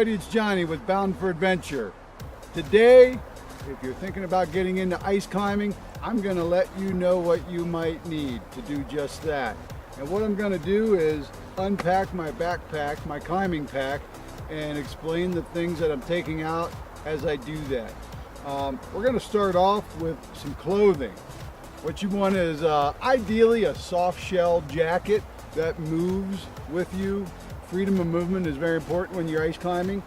everybody, it's Johnny with Bound for Adventure. Today, if you're thinking about getting into ice climbing, I'm going to let you know what you might need to do just that. And what I'm going to do is unpack my backpack, my climbing pack, and explain the things that I'm taking out as I do that. We're going to start off with some clothing. What you want is ideally a soft shell jacket that moves with you. Freedom of movement is very important when you're ice climbing.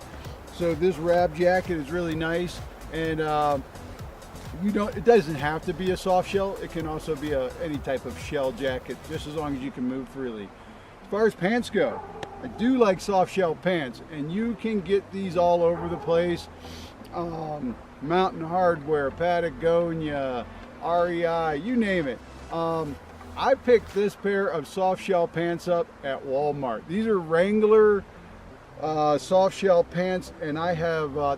So this wrap jacket is really nice, and it doesn't have to be a soft shell. It can also be any type of shell jacket, just as long as you can move freely. As far as pants go, I do like soft shell pants, and you can get these all over the place. Mountain Hardwear, Patagonia, REI, you name it. I picked this pair of soft shell pants up at Walmart. These are Wrangler soft shell pants, and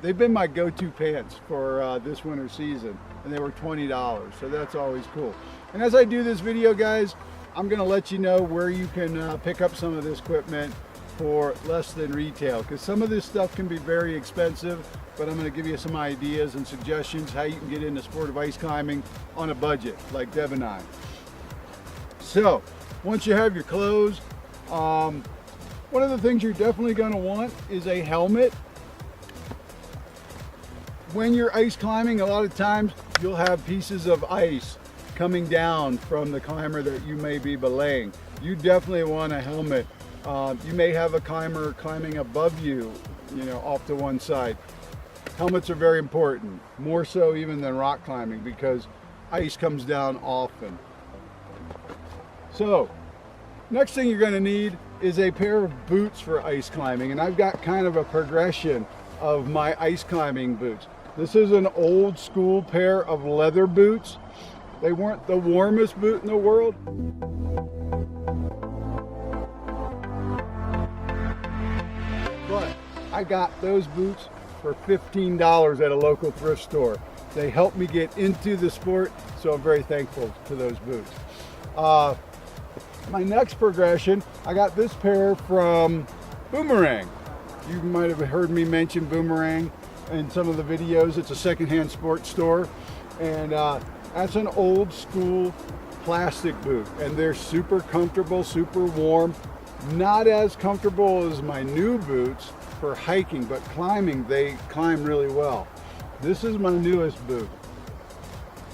they've been my go-to pants for this winter season, and they were $20, so that's always cool. And as I do this video, guys, I'm gonna let you know where you can pick up some of this equipment for less than retail, because some of this stuff can be very expensive, but I'm going to give you some ideas and suggestions how you can get into sport of ice climbing on a budget, like Deb and I. So, once you have your clothes, one of the things you're definitely going to want is a helmet. When you're ice climbing, a lot of times you'll have pieces of ice coming down from the climber that you may be belaying. You definitely want a helmet. You may have a climber climbing above you, off to one side. Helmets are very important, more so even than rock climbing, because ice comes down often. So, next thing you're going to need is a pair of boots for ice climbing, and I've got kind of a progression of my ice climbing boots. This is an old school pair of leather boots. They weren't the warmest boot in the world. But I got those boots for $15 at a local thrift store. They helped me get into the sport, so I'm very thankful to those boots. My next progression, I got this pair from Boomerang. You might have heard me mention Boomerang in some of the videos. It's a secondhand sports store, and that's an old school plastic boot, and they're super comfortable, super warm. Not as comfortable as my new boots for hiking, but climbing, they climb really well. This is my newest boot,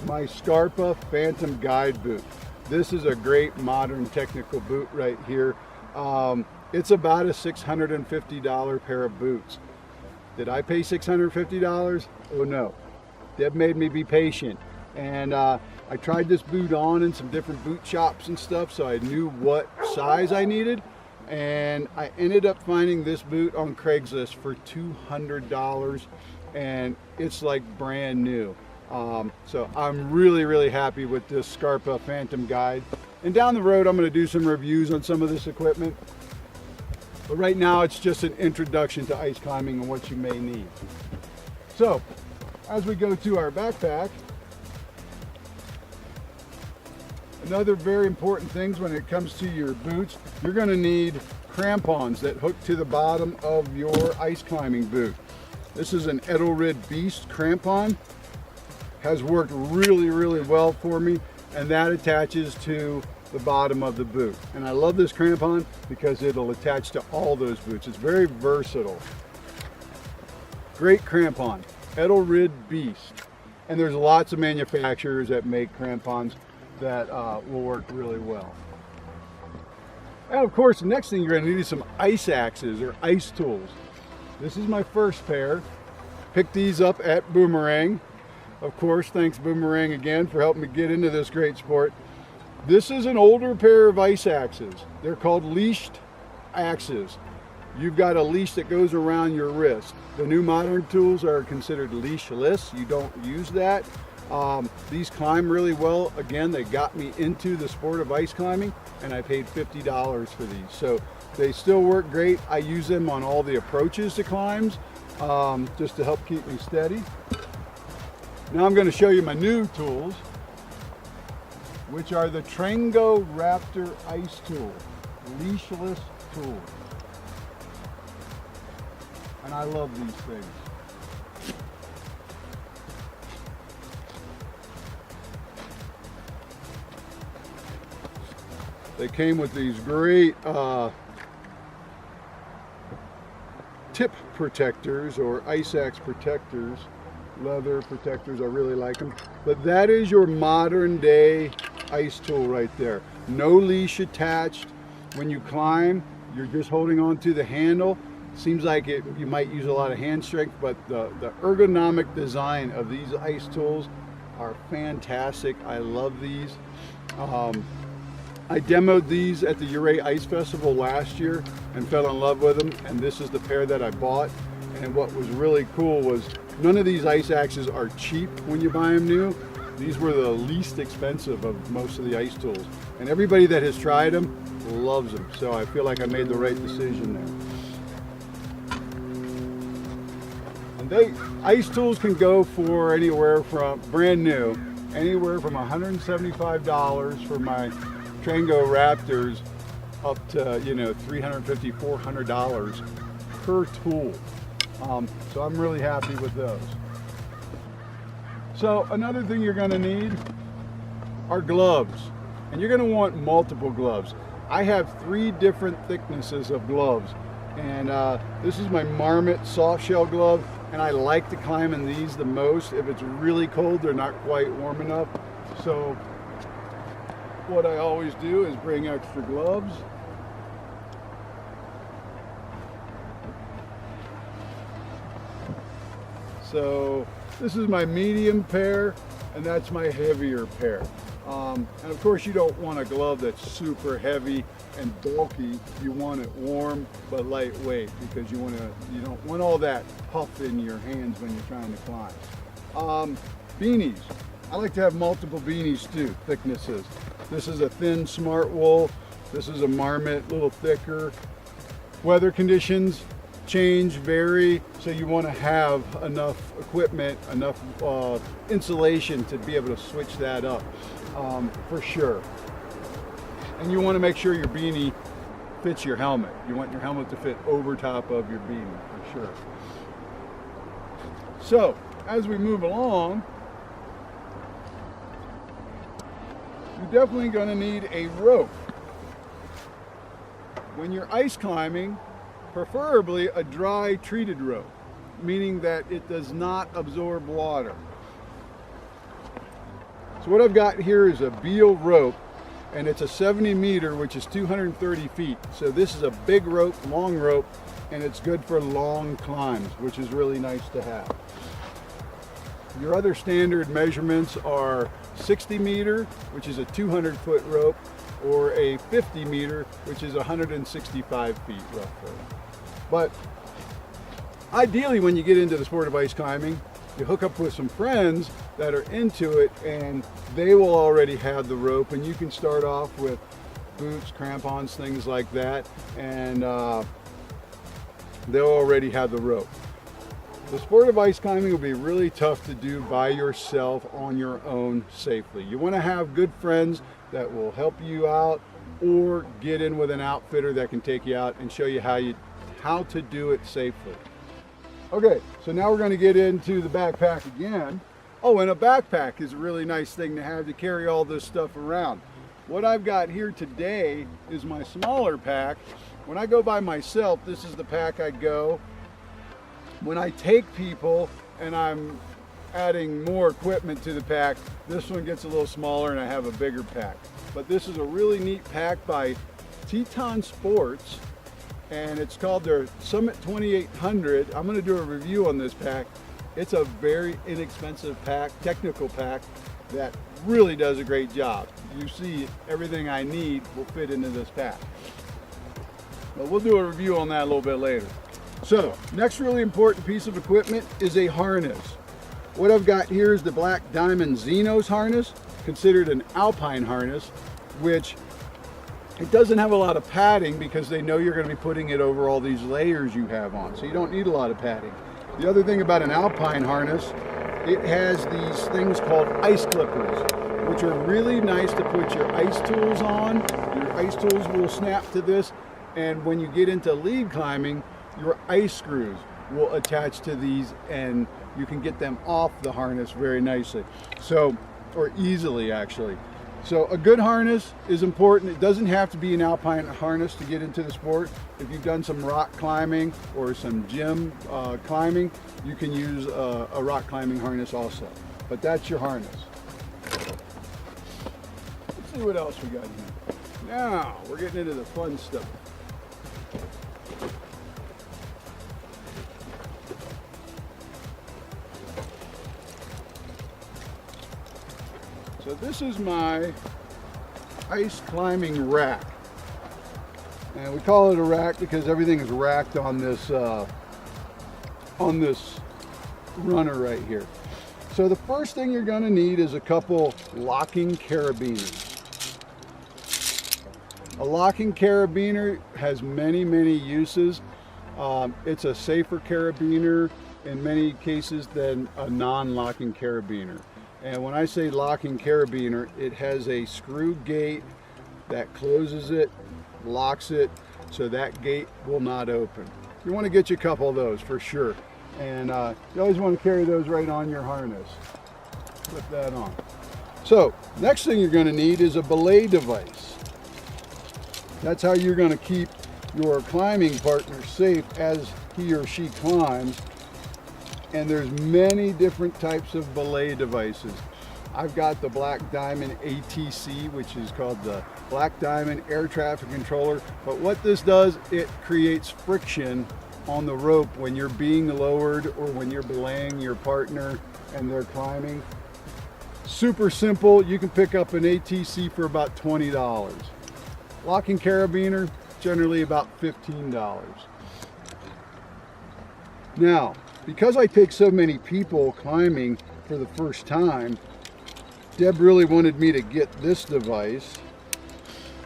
my Scarpa Phantom Guide boot. This is a great modern technical boot right here. It's about a $650 pair of boots. Did I pay $650? Oh no. Deb made me be patient. And I tried this boot on in some different boot shops and stuff, so I knew what size I needed. And I ended up finding this boot on Craigslist for $200, and it's like brand new. So I'm really, really happy with this Scarpa Phantom Guide. And down the road, I'm going to do some reviews on some of this equipment. But right now, it's just an introduction to ice climbing and what you may need. So, as we go to our backpack, another very important thing when it comes to your boots, you're going to need crampons that hook to the bottom of your ice climbing boot. This is an Edelrid Beast crampon. Has worked really, really well for me, and that attaches to the bottom of the boot. And I love this crampon because it'll attach to all those boots. It's very versatile. Great crampon, Edelrid Beast. And there's lots of manufacturers that make crampons that will work really well. And of course, the next thing you're going to need is some ice axes or ice tools. This is my first pair. Picked these up at Boomerang. Of course, thanks Boomerang again for helping me get into this great sport. This is an older pair of ice axes. They're called leashed axes. You've got a leash that goes around your wrist. The new modern tools are considered leashless. You don't use that. These climb really well. Again, they got me into the sport of ice climbing, and I paid $50 for these. So they still work great. I use them on all the approaches to climbs, just to help keep me steady. Now I'm going to show you my new tools, which are the Trango Raptor Ice Tool, leashless tool. and I love these things. They came with these great tip protectors or ice axe protectors, leather protectors. I really like them. But that is your modern day ice tool right there. No leash attached. When you climb, you're just holding on to the handle. Seems like you might use a lot of hand strength, but the ergonomic design of these ice tools are fantastic. I love these. I demoed these at the Ouray Ice Festival last year and fell in love with them, and this is the pair that I bought. And what was really cool was none of these ice axes are cheap when you buy them new. These were the least expensive of most of the ice tools, and everybody that has tried them loves them, so I feel like I made the right decision there. And ice tools can go for anywhere from, brand new, anywhere from $175 for my Trango Raptors up to, you know, $350, $400 per tool. So I'm really happy with those. So another thing you're going to need are gloves, and you're going to want multiple gloves. I have 3 different thicknesses of gloves, and this is my Marmot soft shell glove, and I like to climb in these the most. If it's really cold, they're not quite warm enough. So what I always do is bring extra gloves. So this is my medium pair, and that's my heavier pair. And of course you don't want a glove that's super heavy and bulky. You want it warm but lightweight, because you don't want all that puff in your hands when you're trying to climb. Beanies. I like to have multiple beanies too, thicknesses. This is a thin Smart Wool. This is a Marmot, a little thicker. Weather conditions change, vary, so you want to have enough equipment, enough insulation to be able to switch that up for sure. And you want to make sure your beanie fits your helmet. You want your helmet to fit over top of your beanie for sure. So as we move along, you're definitely going to need a rope. When you're ice climbing, preferably a dry treated rope, meaning that it does not absorb water. So what I've got here is a Beal rope, and it's a 70 meter, which is 230 feet. So this is a big rope, long rope, and it's good for long climbs, which is really nice to have. Your other standard measurements are 60 meter, which is a 200 foot rope, or a 50 meter, which is 165 feet roughly. But ideally, when you get into the sport of ice climbing, you hook up with some friends that are into it, and they will already have the rope, and you can start off with boots, crampons, things like that, and they'll already have the rope. The sport of ice climbing will be really tough to do by yourself on your own safely. You want to have good friends that will help you out, or get in with an outfitter that can take you out and show you how to do it safely. Okay, so now we're going to get into the backpack again. Oh, and a backpack is a really nice thing to have to carry all this stuff around. What I've got here today is my smaller pack. When I go by myself, this is the pack I go. When I take people and I'm adding more equipment to the pack, this one gets a little smaller and I have a bigger pack. But this is a really neat pack by Teton Sports, and it's called their Summit 2800. I'm going to do a review on this pack. It's a very inexpensive pack, technical pack, that really does a great job. You see, everything I need will fit into this pack. But we'll do a review on that a little bit later. So, next really important piece of equipment is a harness. What I've got here is the Black Diamond Xenos harness, considered an alpine harness, which it doesn't have a lot of padding because they know you're going to be putting it over all these layers you have on, so you don't need a lot of padding. The other thing about an alpine harness, it has these things called ice clippers, which are really nice to put your ice tools on. Your ice tools will snap to this, and when you get into lead climbing, your ice screws will attach to these, and you can get them off the harness very nicely. So, or easily actually. So a good harness is important. It doesn't have to be an alpine harness to get into the sport. If you've done some rock climbing or some gym climbing, you can use a rock climbing harness also. But that's your harness. Let's see what else we got here. Now we're getting into the fun stuff. So this is my ice climbing rack, and we call it a rack because everything is racked on this runner right here. So the first thing you're going to need is a couple locking carabiners. A locking carabiner has many uses. It's a safer carabiner in many cases than a non-locking carabiner. And when I say locking carabiner, it has a screw gate that closes it, locks it, so that gate will not open. You want to get you a couple of those for sure. And you always want to carry those right on your harness. Put that on. So, next thing you're going to need is a belay device. That's how you're going to keep your climbing partner safe as he or she climbs. And there's many different types of belay devices. I've got the Black Diamond ATC, which is called the Black Diamond Air Traffic Controller. But what this does, it creates friction on the rope when you're being lowered or when you're belaying your partner and they're climbing. Super simple. You can pick up an ATC for about $20. Locking carabiner, generally about $15. Now, because I take so many people climbing for the first time, Deb really wanted me to get this device.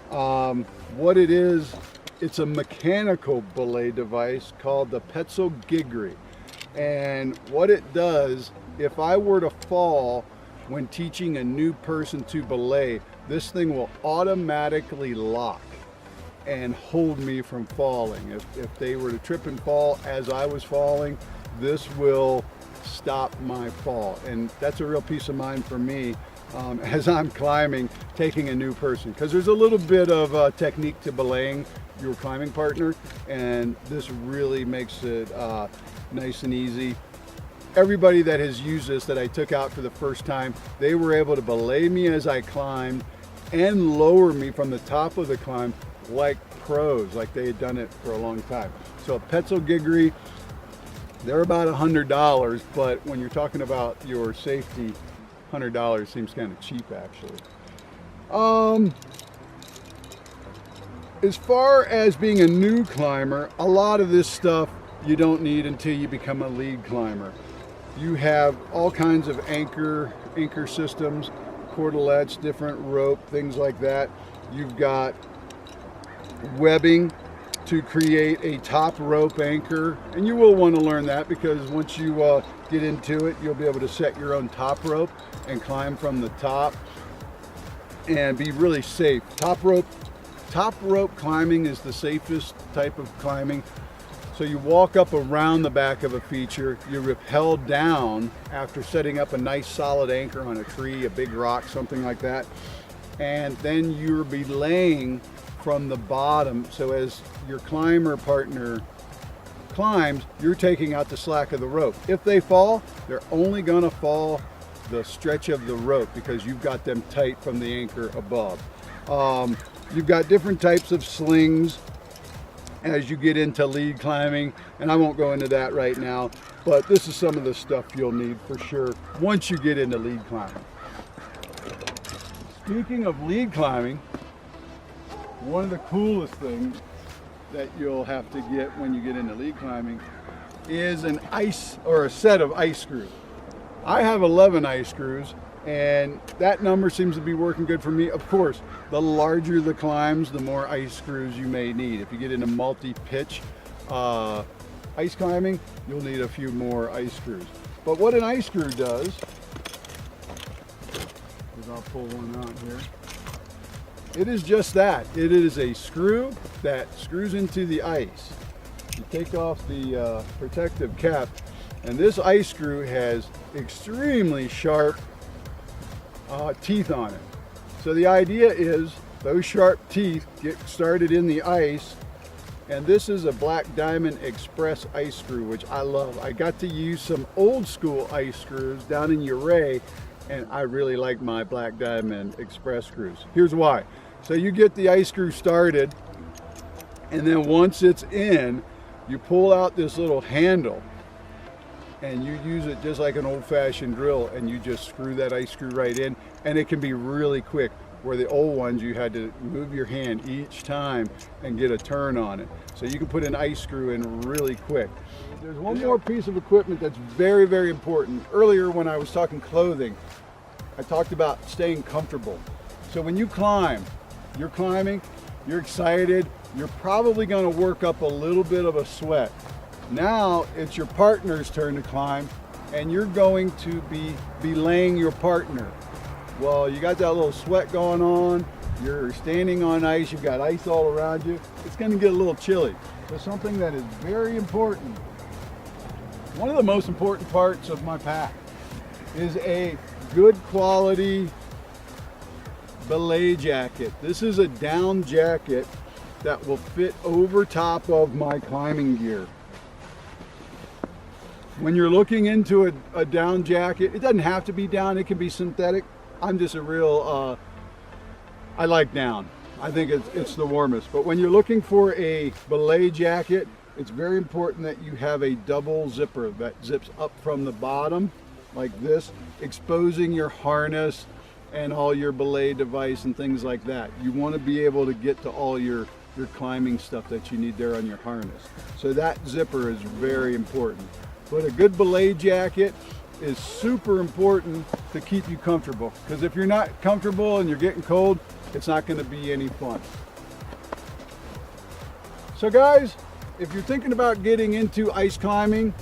What it is, it's a mechanical belay device called the Petzl Gigri. And what it does, if I were to fall when teaching a new person to belay, this thing will automatically lock and hold me from falling. If they were to trip and fall as I was falling, this will stop my fall. And that's a real peace of mind for me as I'm climbing, taking a new person. Because there's a little bit of technique to belaying your climbing partner, and this really makes it nice and easy. Everybody that has used this that I took out for the first time, they were able to belay me as I climbed and lower me from the top of the climb like pros, like they had done it for a long time. So Petzl Gigri, they're about $100, but when you're talking about your safety, $100 seems kind of cheap actually. As far as being a new climber, a lot of this stuff you don't need until you become a lead climber. You have all kinds of anchor systems, cordelettes, different rope, things like that. You've got webbing to create a top rope anchor, and you will want to learn that because once you get into it, you'll be able to set your own top rope and climb from the top and be really safe. Top rope climbing is the safest type of climbing. So you walk up around the back of a feature, you rappel down after setting up a nice solid anchor on a tree, a big rock, something like that, and then you'll be laying from the bottom. So as your climber partner climbs, you're taking out the slack of the rope. If they fall, they're only gonna fall the stretch of the rope because you've got them tight from the anchor above. You've got different types of slings as you get into lead climbing, and I won't go into that right now, but this is some of the stuff you'll need for sure once you get into lead climbing. Speaking of lead climbing, one of the coolest things that you'll have to get when you get into lead climbing is an ice or a set of ice screws. I have 11 ice screws, and that number seems to be working good for me. Of course, the larger the climbs, the more ice screws you may need. If you get into multi-pitch ice climbing, you'll need a few more ice screws. But what an ice screw does is, I'll pull one out here. It is just that. It is a screw that screws into the ice. You take off the protective cap, and this ice screw has extremely sharp teeth on it. So the idea is those sharp teeth get started in the ice, and this is a Black Diamond Express ice screw, which I love. I got to use some old school ice screws down in Ouray, and I really like my Black Diamond Express screws. Here's why. So you get the ice screw started, and then once it's in, you pull out this little handle and you use it just like an old-fashioned drill, and you just screw that ice screw right in, and it can be really quick, where the old ones you had to move your hand each time and get a turn on it. So you can put an ice screw in really quick. There's one more piece of equipment that's very, very important. Earlier when I was talking clothing, I talked about staying comfortable. So when you climb, you're climbing, you're excited, you're probably going to work up a little bit of a sweat. Now it's your partner's turn to climb, and you're going to be belaying your partner. Well, you got that little sweat going on, you're standing on ice, you've got ice all around you, it's going to get a little chilly. So something that is very important, one of the most important parts of my pack, is a good quality belay jacket. This is a down jacket that will fit over top of my climbing gear. When you're looking into a down jacket, it doesn't have to be down, it can be synthetic. I'm just a real, I like down. I think it's the warmest. But when you're looking for a belay jacket, it's very important that you have a double zipper that zips up from the bottom like this, exposing your harness and all your belay device and things like that. You want to be able to get to all your climbing stuff that you need there on your harness. So that zipper is very important. But a good belay jacket is super important to keep you comfortable, because if you're not comfortable and you're getting cold, it's not going to be any fun. So guys, if you're thinking about getting into ice climbing,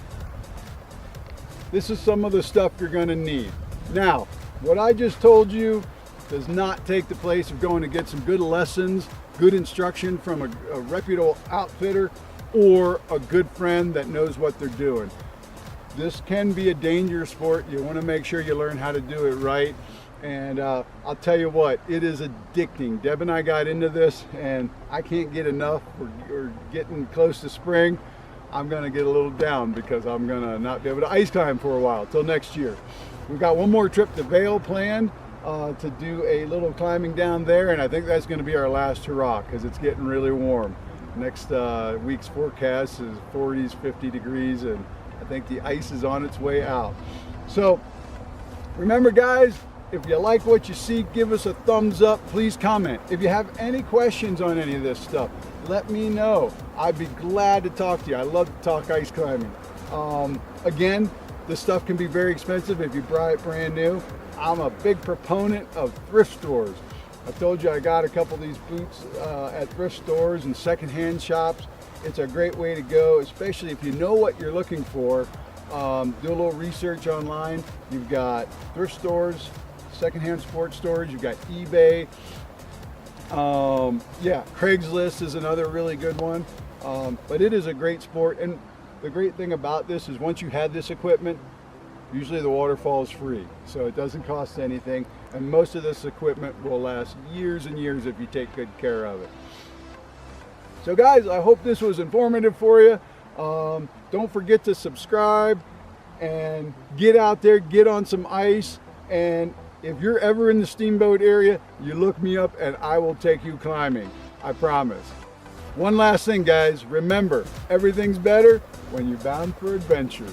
this is some of the stuff you're going to need. Now, what I just told you does not take the place of going to get some good lessons, good instruction from a reputable outfitter or a good friend that knows what they're doing. This can be a dangerous sport. You want to make sure you learn how to do it right. And I'll tell you what, it is addicting. Deb and I got into this, and I can't get enough. We're getting close to spring. I'm going to get a little down because I'm going to not be able to ice climb for a while, till next year. We've got one more trip to Vail planned to do a little climbing down there, and I think that's going to be our last hurrah because it's getting really warm. Next week's forecast is 40s, 50 degrees, and I think the ice is on its way out. So remember guys, if you like what you see, give us a thumbs up. Please comment. If you have any questions on any of this stuff, let me know. I'd be glad to talk to you. I love to talk ice climbing. Again, this stuff can be very expensive if you buy it brand new. I'm a big proponent of thrift stores. I told you I got a couple of these boots at thrift stores and secondhand shops. It's a great way to go, especially if you know what you're looking for. Do a little research online. You've got thrift stores, secondhand sports stores, you've got eBay. Yeah, Craigslist is another really good one. But it is a great sport, and the great thing about this is once you have this equipment, usually the waterfall is free, so it doesn't cost anything, and most of this equipment will last years and years if you take good care of it. So guys, I hope this was informative for you. Don't forget to subscribe and get out there, get on some ice, and if you're ever in the Steamboat area, you look me up and I will take you climbing. I promise. One last thing guys, remember, everything's better when you're bound for adventure.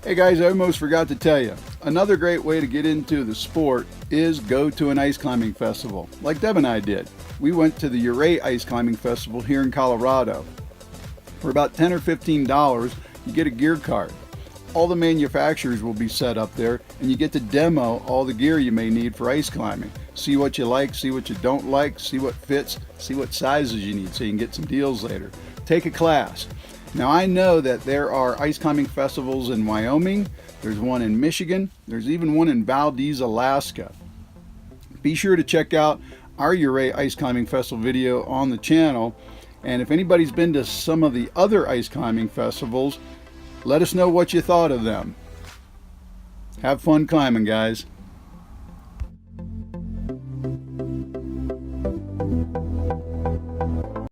Hey guys, I almost forgot to tell you, another great way to get into the sport is go to an ice climbing festival, like Deb and I did. We went to the Ouray Ice Climbing Festival here in Colorado. For about $10 or $15, you get a gear card. All the manufacturers will be set up there, and you get to demo all the gear you may need for ice climbing. See what you like, see what you don't like, see what fits, see what sizes you need so you can get some deals later. Take a class. Now I know that there are ice climbing festivals in Wyoming, there's one in Michigan, there's even one in Valdez, Alaska. Be sure to check out our Ouray Ice Climbing Festival video on the channel, And if anybody's been to some of the other ice climbing festivals, let us know what you thought of them. Have fun climbing, guys.